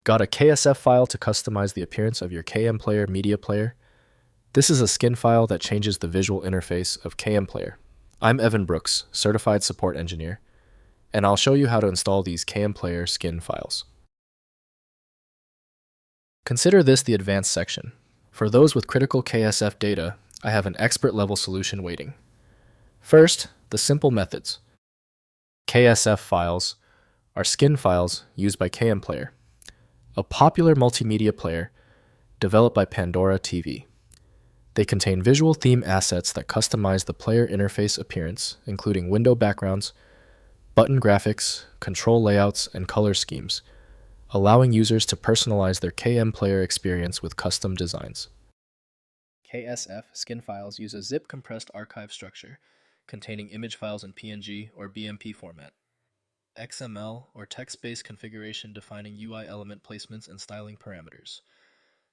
Got a KSF file to customize the appearance of your KMPlayer media player? This is a skin file that changes the visual interface of KMPlayer. I'm Evan Brooks, Certified Support Engineer, and I'll show you how to install these KMPlayer skin files. Consider this the advanced section. For those with critical KSF data, I have an expert-level solution waiting. First, the simple methods. KSF files are skin files used by KMPlayer, a popular multimedia player developed by Pandora TV. They contain visual theme assets that customize the player interface appearance, including window backgrounds, button graphics, control layouts, and color schemes, allowing users to personalize their KMPlayer experience with custom designs. KSF skin files use a zip-compressed archive structure containing image files in PNG or BMP format, XML or text-based configuration defining UI element placements and styling parameters.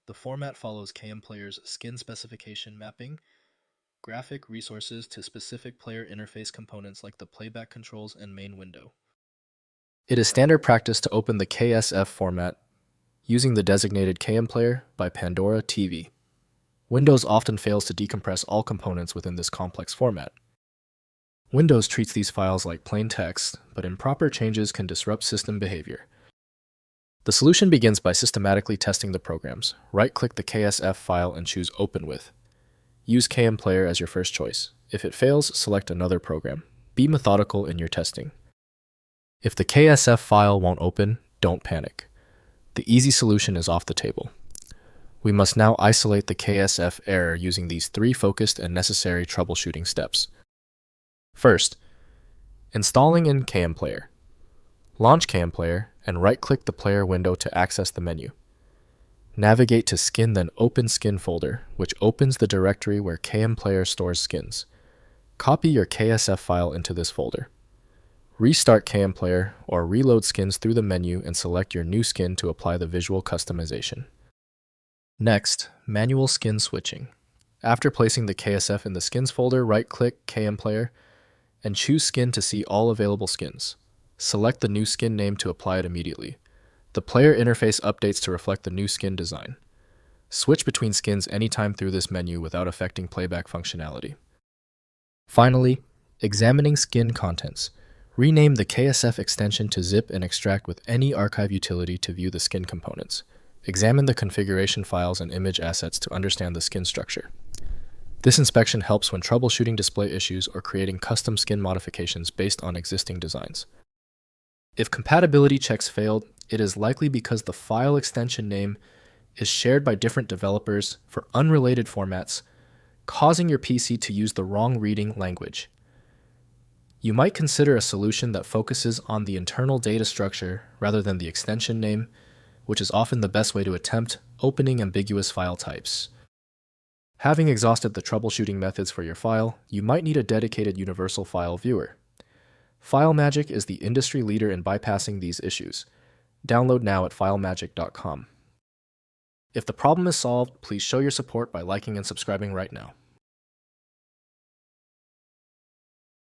The format follows KMPlayer's skin specification mapping, graphic resources to specific player interface components like the playback controls and main window. It is standard practice to open the KSF format using the designated KMPlayer by Pandora TV. Windows often fails to decompress all components within this complex format. Windows treats these files like plain text, but improper changes can disrupt system behavior. The solution begins by systematically testing the programs. Right-click the KSF file and choose Open With. Use KMPlayer as your first choice. If it fails, select another program. Be methodical in your testing. If the KSF file won't open, don't panic. The easy solution is off the table. We must now isolate the KSF error using these 3 focused and necessary troubleshooting steps. First, installing in KMPlayer. Launch KMPlayer and right-click the player window to access the menu. Navigate to Skin, then Open Skin folder, which opens the directory where KMPlayer stores skins. Copy your KSF file into this folder. Restart KMPlayer or reload skins through the menu and select your new skin to apply the visual customization. Next, manual skin switching. After placing the KSF in the skins folder, right-click KMPlayer and choose Skin to see all available skins. Select the new skin name to apply it immediately. The player interface updates to reflect the new skin design. Switch between skins anytime through this menu without affecting playback functionality. Finally, examining skin contents. Rename the KSF extension to zip and extract with any archive utility to view the skin components. Examine the configuration files and image assets to understand the skin structure. This inspection helps when troubleshooting display issues or creating custom skin modifications based on existing designs. If compatibility checks failed, it is likely because the file extension name is shared by different developers for unrelated formats, causing your PC to use the wrong reading language. You might consider a solution that focuses on the internal data structure rather than the extension name, which is often the best way to attempt opening ambiguous file types. Having exhausted the troubleshooting methods for your file, you might need a dedicated universal file viewer. FileMagick is the industry leader in bypassing these issues. Download now at filemagick.com. If the problem is solved, please show your support by liking and subscribing right now.